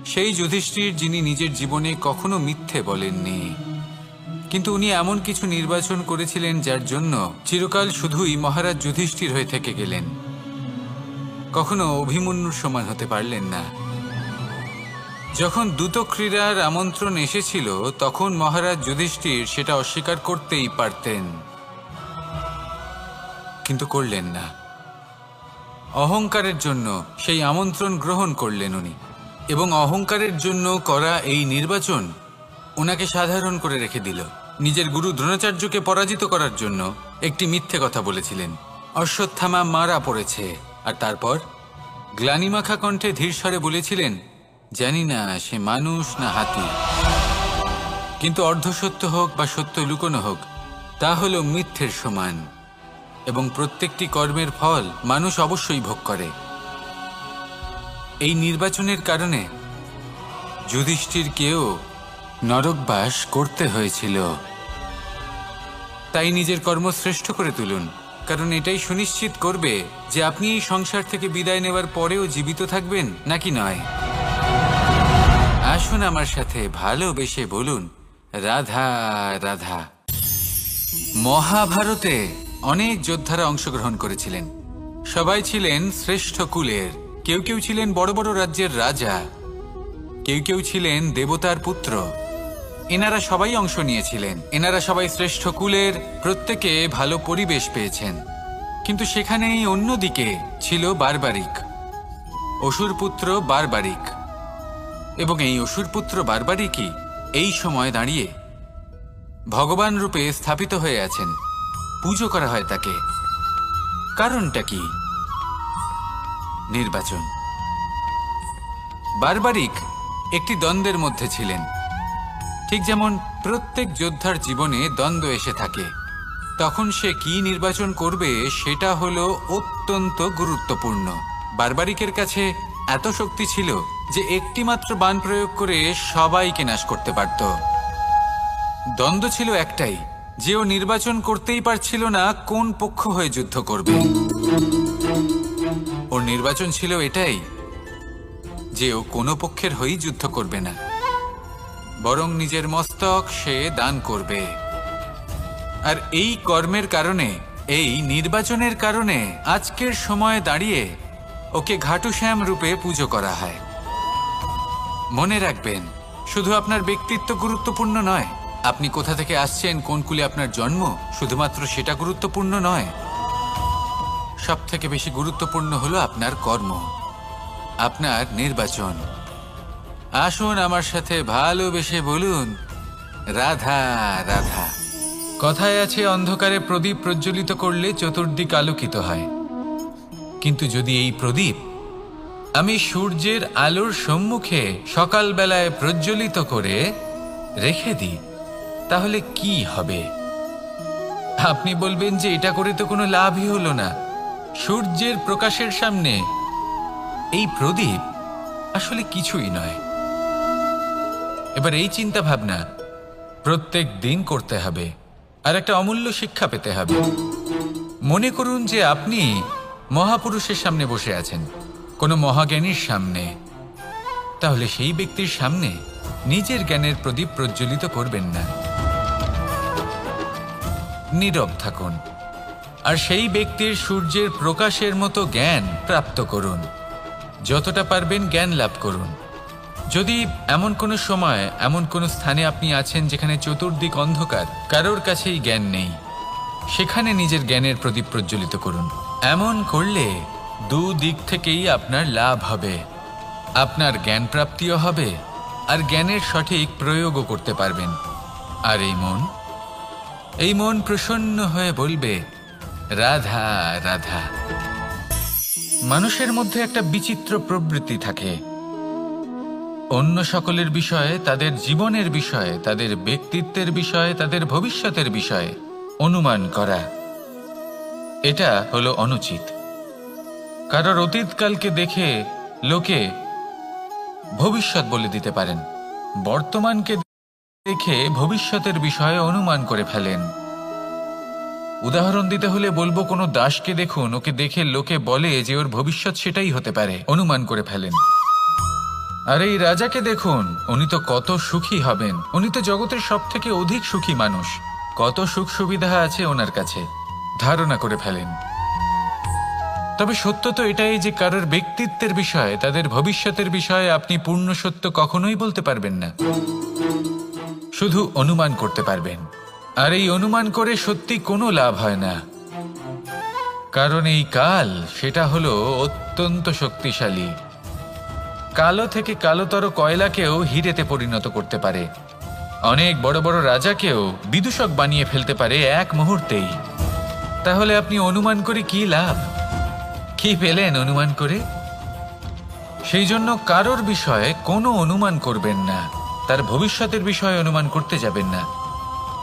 সেই যুধিষ্ঠির যিনি নিজের জীবনে কখনো মিথ্যে বলেননি, কিন্তু উনি এমন কিছু নির্বাচন করেছিলেন যার জন্য চিরকাল শুধুই মহারাজ যুধিষ্ঠির হয়ে থেকে গেলেন, কখনো অভিমন্যুর সমান হতে পারলেন না। যখন দ্যুতক্রীড়ার আমন্ত্রণ এসেছিল, তখন মহারাজ যুধিষ্ঠির সেটা অস্বীকার করতেই পারতেন, কিন্তু করলেন না। অহংকারের জন্য সেই আমন্ত্রণ গ্রহণ করলেন উনি, এবং অহংকারের জন্য করা এই নির্বাচন ওনাকে সাধারণ করে রেখে দিল। নিজের গুরু দ্রোণাচার্যকে পরাজিত করার জন্য একটি মিথ্যে কথা বলেছিলেন। অশ্বত্থামা মারা পড়েছে, আর তারপর গ্লানিমাখা কণ্ঠে ধীরস্বরে বলেছিলেন, জানি না সে মানুষ না হাতি, কিন্তু অর্ধসত্য হোক বা সত্য লুকোনো হোক, তা হলো মিথ্যের সমান, এবং প্রত্যেকটি কর্মের ফল মানুষ অবশ্যই ভোগ করে। এই নির্বাচনের কারণে যুধিষ্ঠিরকেও নরকবাস করতে হয়েছিল। তাই নিজের কর্ম শ্রেষ্ঠ করে তুলুন, কারণ এটাই সুনিশ্চিত করবে যে আপনি এই সংসার থেকে বিদায় নেওয়ার পরেও জীবিত থাকবেন নাকি নয়। আসুন আমার সাথে ভালোবেসে বলুন, রাধা রাধা। মহাভারতে অনেক যোদ্ধারা অংশগ্রহণ করেছিলেন। সবাই ছিলেন শ্রেষ্ঠ কুলের। কেউ কেউ ছিলেন বড় বড় রাজ্যের রাজা, কেউ কেউ ছিলেন দেবতার পুত্র। এনারা সবাই অংশ নিয়েছিলেন। এনারা সবাই শ্রেষ্ঠ কুলের, প্রত্যেকে ভালো পরিবেশ পেয়েছেন। কিন্তু সেখানেই অন্যদিকে ছিল বারবারিক, অসুরপুত্র বারবারিক। এবং এই অসুরপুত্র বারবারিকই এই সময় দাঁড়িয়ে ভগবান রূপে স্থাপিত হয়ে আছেন। পুজো করা হয় তাকে। কারণটা কি? নির্বাচন। বারবারিক একটি দ্বন্দ্বের মধ্যে ছিলেন। ঠিক যেমন প্রত্যেক যোদ্ধার জীবনে দ্বন্দ্ব এসে থাকে, তখন সে কি নির্বাচন করবে সেটা হলো অত্যন্ত গুরুত্বপূর্ণ। বারবারিকের কাছে এত শক্তি ছিল যে একটি মাত্র বাণ প্রয়োগ করে সবাইকে নাশ করতে পারত। দ্বন্দ্ব ছিল একটাই, যে ও নির্বাচন করতেই পারছিল না কোন পক্ষ হয়ে যুদ্ধ করবে। ওর নির্বাচন ছিল এটাই যে ও কোনো পক্ষের হয়েই যুদ্ধ করবে না, বরং নিজের মস্তক সে দান করবে। আর এই কর্মের কারণে, এই নির্বাচনের কারণে আজকের সময়ে দাঁড়িয়ে ওকে ঘাটুশ্যাম রূপে পুজো করা হয়। মনে রাখবেন, শুধু আপনার ব্যক্তিত্ব গুরুত্বপূর্ণ নয়, আপনি কোথা থেকে আসছেন, কোন কুলে আপনার জন্ম, শুধুমাত্র সেটা গুরুত্বপূর্ণ নয়। সব থেকে বেশি গুরুত্বপূর্ণ হলো আপনার কর্ম, আপনার নির্বাচন। আসুন আমার সাথে ভালোবেসে বলুন, রাধা রাধা। কথায় আছে, অন্ধকারে প্রদীপ প্রজ্বলিত করলে চতুর্দিক আলোকিত হয়। কিন্তু যদি এই প্রদীপ আমি সূর্যের আলোর সম্মুখে সকালবেলায় প্রজ্বলিত করে রেখে দিই, তাহলে কি হবে? আপনি বলবেন যে এটা করে তো কোনো লাভই হলো না। সূর্যের প্রকাশের সামনে এই প্রদীপ আসলে কিছুই নয়। এবার এই চিন্তা ভাবনা প্রত্যেক দিন করতে হবে, আর একটা অমূল্য শিক্ষা পেতে হবে। মনে করুন যে আপনি মহাপুরুষের সামনে বসে আছেন, কোনো মহাজ্ঞানীর সামনে। তাহলে সেই ব্যক্তির সামনে নিজের জ্ঞানের প্রদীপ প্রজ্বলিত করবেন না, নীরব থাকুন, আর সেই ব্যক্তির সূর্যের প্রকাশের মতো জ্ঞান প্রাপ্ত করুন। যতটা পারবেন জ্ঞান লাভ করুন। যদি এমন কোনো সময়, এমন কোনো স্থানে আপনি আছেন যেখানে চতুর্দিক অন্ধকার, কারোর কাছেই জ্ঞান নেই, সেখানে নিজের জ্ঞানের প্রদীপ প্রজ্বলিত করুন। এমন করলে দুদিক থেকেই আপনার লাভ হবে। আপনার জ্ঞান প্রাপ্তিও হবে, আর জ্ঞানের সঠিক প্রয়োগও করতে পারবেন। আর এই মন প্রসন্ন হয়ে বলবে, রাধা রাধা। মানুষের মধ্যে একটা বিচিত্র প্রবৃত্তি থাকে, অন্য সকলের বিষয়ে, তাদের জীবনের বিষয়ে, তাদের ব্যক্তিত্বের বিষয়ে, তাদের ভবিষ্যতের বিষয়ে অনুমান করা। এটা হলো অনুচিত। কারোর অতীতকালকে দেখে লোকে ভবিষ্যৎ বলে দিতে পারেন, বর্তমানকে দেখে ভবিষ্যতের বিষয়ে অনুমান করে ফেলেন। উদাহরণ দিতে হলে বলবো, কোনো দাসকে দেখুন, ওকে দেখে লোকে বলে যে ওর ভবিষ্যৎ সেটাই হতে পারে, অনুমান করে ফেলেন। আর এই রাজাকে দেখুন, উনি তো কত সুখী হবেন, উনি তো জগতের সব থেকে অধিক সুখী মানুষ, কত সুখ সুবিধা আছে ওনার কাছে, ধারণা করে ফেলেন। তবে সত্য তো এটাই যে কারোর ব্যক্তিত্বের বিষয়ে, তাদের ভবিষ্যতের বিষয়ে আপনি পূর্ণ সত্য কখনোই বলতে পারবেন না, শুধু অনুমান করতে পারবেন। আর এই অনুমান করে সত্যি কোনো লাভ হয় না, কারণ এই কাল সেটা হলো অত্যন্ত শক্তিশালী। কালো থেকে কালোতর কয়লাকেও হিরেতে পরিণত করতে পারে, অনেক বড় বড় রাজাকেও বিদূষক বানিয়ে ফেলতে পারে এক মুহূর্তেই। তাহলে আপনি অনুমান করে কি লাভ? কি পেলেন অনুমান করে? সেই জন্য কারোর বিষয়ে কোনো অনুমান করবেন না, তার ভবিষ্যতের বিষয়ে অনুমান করতে যাবেন না,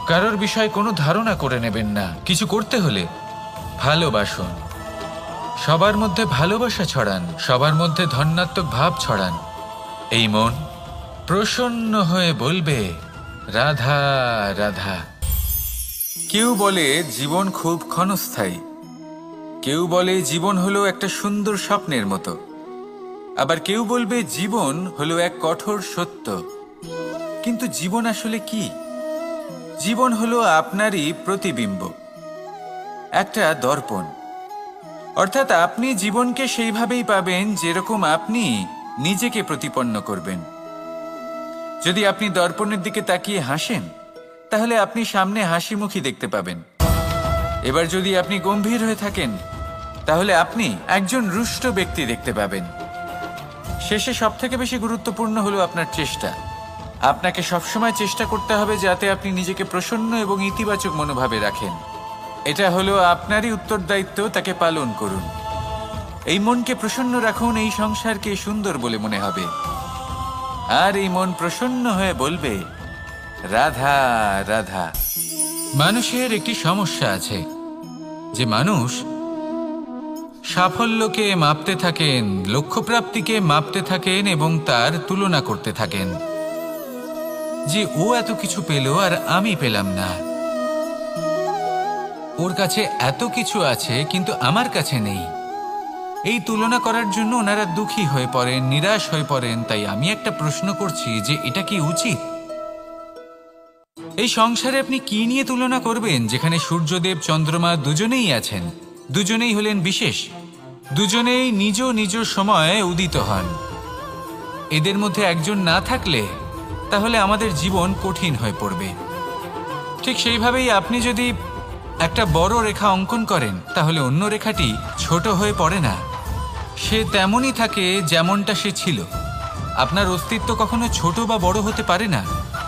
কারোর বিষয়ে কোনো ধারণা করে নেবেন না। কিছু করতে হলে ভালোবাসুন, সবার মধ্যে ভালোবাসা ছড়ান, সবার মধ্যে ধন্যাত্মক ভাব ছড়ান। এই মন প্রসন্ন হয়ে বলবে রাধা রাধা। কেউ বলে জীবন খুব ক্ষণস্থায়ী, কেউ বলে জীবন হলো একটা সুন্দর স্বপ্নের মতো, আবার কেউ বলবে জীবন হলো এক কঠোর সত্য। কিন্তু জীবন আসলে কি? জীবন হলো আপনারই প্রতিবিম্ব, একটা দর্পণ। অর্থাৎ আপনি জীবনকে সেইভাবেই পাবেন যেরকম আপনি নিজেকে প্রতিপন্ন করবেন। যদি আপনি দর্পণের দিকে তাকিয়ে হাসেন, তাহলে আপনি সামনে হাসি মুখী দেখতে পাবেন। এবার যদি আপনি গম্ভীর হয়ে থাকেন, তাহলে আপনি একজন রুষ্ট ব্যক্তি দেখতে পাবেন। শেষে সবথেকে বেশি গুরুত্বপূর্ণ হলো আপনার চেষ্টা। আপনাকে সবসময় চেষ্টা করতে হবে যাতে আপনি নিজেকে প্রসন্ন এবং ইতিবাচক মনোভাবে রাখেন। এটা হলো আপনারই উত্তরদায়িত্ব, তাকে পালন করুন। এই মনকে প্রসন্ন রাখুন, এই সংসারকে সুন্দর বলে মনে হবে। আর এই মন প্রসন্ন হয়ে বলবে রাধা রাধা। মানুষের একটি সমস্যা আছে যে মানুষ সাফল্যকে মাপতে থাকেন, লক্ষ্যপ্রাপ্তিকে মাপতে থাকেন এবং তার তুলনা করতে থাকেন যে ও এত কিছু পেল আর আমি পেলাম না, ওর কাছে এত কিছু আছে কিন্তু আমার কাছে নেই। এই তুলনা করার জন্য ওনারা দুঃখী হয়ে পড়েন, নিরাশ হয়ে পড়েন। তাই আমি একটা প্রশ্ন করছি যে এটা কি উচিত? এই সংসারে আপনি কি নিয়ে তুলনা করবেন, যেখানে সূর্যদেব চন্দ্রমা দুজনেই আছেন, দুজনেই হলেন বিশেষ, দুজনেই নিজ নিজ সময়ে উদিত হন। এদের মধ্যে একজন না থাকলে তাহলে আমাদের জীবন কঠিন হয়ে পড়বে। ঠিক সেইভাবেই আপনি যদি একটা বড় রেখা অঙ্কন করেন, তাহলে অন্য রেখাটি ছোট হয়ে পড়ে না, সে তেমনই থাকে যেমনটা সে ছিল। আপনার অস্তিত্ব কখনো ছোট বা বড় হতে পারে না।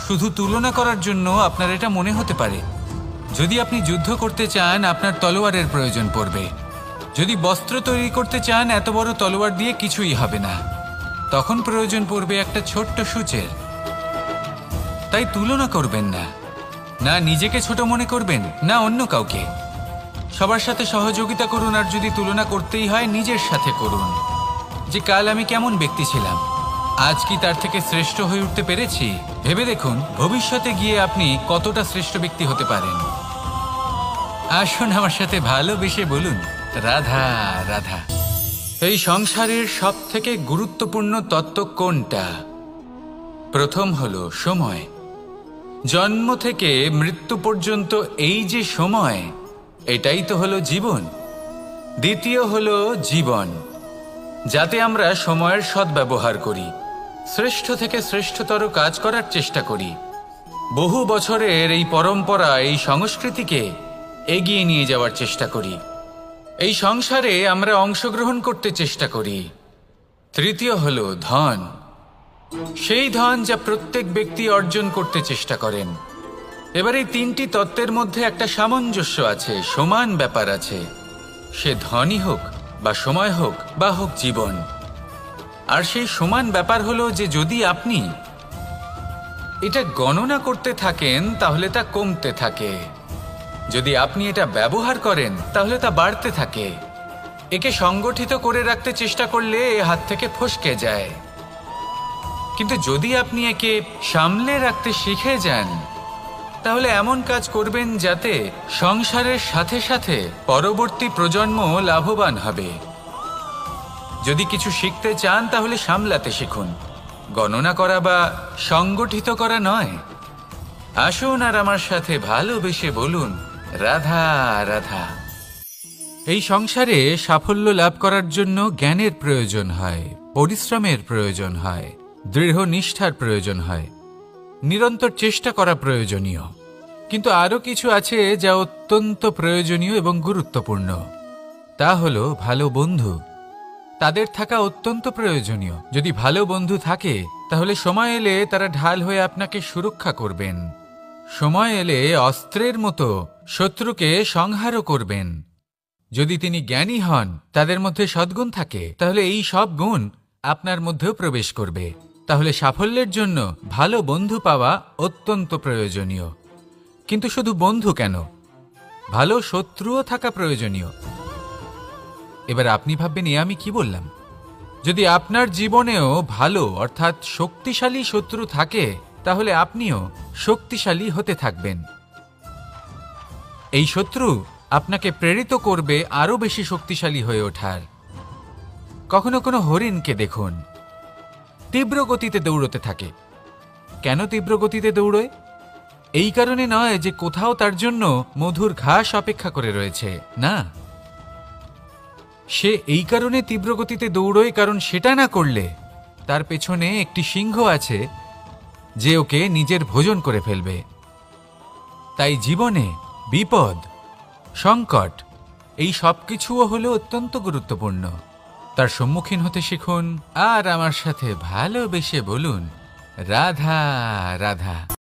শুধু তুলনা করার জন্য আপনার এটা মনে হতে পারে। যদি আপনি যুদ্ধ করতে চান, আপনার তলোয়ারের প্রয়োজন পড়বে। যদি বস্ত্র তৈরি করতে চান, এত বড় তলোয়ার দিয়ে কিছুই হবে না, তখন প্রয়োজন পড়বে একটা ছোট্ট সূচের। তাই তুলনা করবেন না, না নিজেকে ছোট মনে করবেন, না অন্য কাউকে। সবার সাথে সহযোগিতা করুন, আর যদি তুলনা করতেই হয় নিজের সাথে করুন, যে কাল আমি কেমন ব্যক্তি ছিলাম, আজ কি তার থেকে শ্রেষ্ঠ হয়ে উঠতে পেরেছি। ভেবে দেখুন ভবিষ্যতে গিয়ে আপনি কতটা শ্রেষ্ঠ ব্যক্তি হতে পারেন। আসুন আমার সাথে ভালোবেসে বলুন রাধা রাধা। এই সংসারের সব থেকে গুরুত্বপূর্ণ তত্ত্ব কোনটা? প্রথম হলো সময়। জন্ম থেকে মৃত্যু পর্যন্ত এই যে সময়, এটাই তো হলো জীবন। দ্বিতীয় হলো জীবন, যাতে আমরা সময়ের সদ্ব্যবহার করি, শ্রেষ্ঠ থেকে শ্রেষ্ঠতর কাজ করার চেষ্টা করি। বহু বছরের এই পরম্পরা, এই সংস্কৃতিকে এগিয়ে নিয়ে যাওয়ার চেষ্টা করি। এই সংসারে আমরা অংশগ্রহণ করতে চেষ্টা করি। তৃতীয় হলো ধন, সেই ধন যা প্রত্যেক ব্যক্তি অর্জন করতে চেষ্টা করেন। এবার এই তিনটি তত্ত্বের মধ্যে একটা সামঞ্জস্য আছে, সমান ব্যাপার আছে। সে ধনই হোক বা সময় হোক বা হোক জীবন। আর সেই সমান ব্যাপার হলো যে যদি আপনি এটা গণনা করতে থাকেন, তাহলে তা কমতে থাকে। যদি আপনি এটা ব্যবহার করেন, তাহলে তা বাড়তে থাকে। একে সংগঠিত করে রাখতে চেষ্টা করলে এ হাত থেকে ফসকে যায়। কিন্তু যদি আপনি একে সামলে রাখতে শিখে যান, তাহলে এমন কাজ করবেন যাতে সংসারের সাথে সাথে পরবর্তী প্রজন্ম লাভবান হবে। যদি কিছু শিখতে চান, তাহলে সামলাতে শিখুন, গণনা করা বা সংগঠিত করা নয়। আসুন আর আমার সাথে ভালোবেসে বলুন রাধা রাধা। এই সংসারে সাফল্য লাভ করার জন্য জ্ঞানের প্রয়োজন হয়, পরিশ্রমের প্রয়োজন হয়, দৃঢ় নিষ্ঠার প্রয়োজন হয়, নিরন্তর চেষ্টা করা প্রয়োজনীয়। কিন্তু আরও কিছু আছে যা অত্যন্ত প্রয়োজনীয় এবং গুরুত্বপূর্ণ। তা হলো ভালো বন্ধু। তাদের থাকা অত্যন্ত প্রয়োজনীয়। যদি ভালো বন্ধু থাকে, তাহলে সময় এলে তারা ঢাল হয়ে আপনাকে সুরক্ষা করবেন। সময় এলে অস্ত্রের মতো শত্রুকে সংহারও করবেন। যদি তিনি জ্ঞানী হন, তাদের মধ্যে সদ্গুণ থাকে, তাহলে এই সব গুণ আপনার মধ্যেও প্রবেশ করবে। তাহলে সাফল্যের জন্য ভালো বন্ধু পাওয়া অত্যন্ত প্রয়োজনীয়। কিন্তু শুধু বন্ধু কেন, ভালো শত্রুও থাকা প্রয়োজনীয়। এবার আপনি ভাববেন, এ আমি কি বললাম? যদি আপনার জীবনেও ভালো অর্থাৎ শক্তিশালী শত্রু থাকে, তাহলে আপনিও শক্তিশালী হতে থাকবেন। এই শত্রু আপনাকে প্রেরিত করবে আরো বেশি শক্তিশালী হয়ে ওঠার। কখনো কোনো হরিণকে দেখুন, তীব্র গতিতে দৌড়তে থাকে। কেন তীব্র গতিতে দৌড়য়? এই কারণে নয় যে কোথাও তার জন্য মধুর ঘাস অপেক্ষা করে রয়েছে, না। সে এই কারণে তীব্র গতিতে দৌড়য় কারণ সেটা না করলে তার পেছনে একটি সিংহ আছে যে ওকে নিজের ভোজন করে ফেলবে। তাই জীবনে বিপদ, সংকট, এই সব কিছুও হলো অত্যন্ত গুরুত্বপূর্ণ। তার সম্মুখীন হতে শিখুন আর আমার সাথে ভালোবেসে বলুন, রাধা রাধা।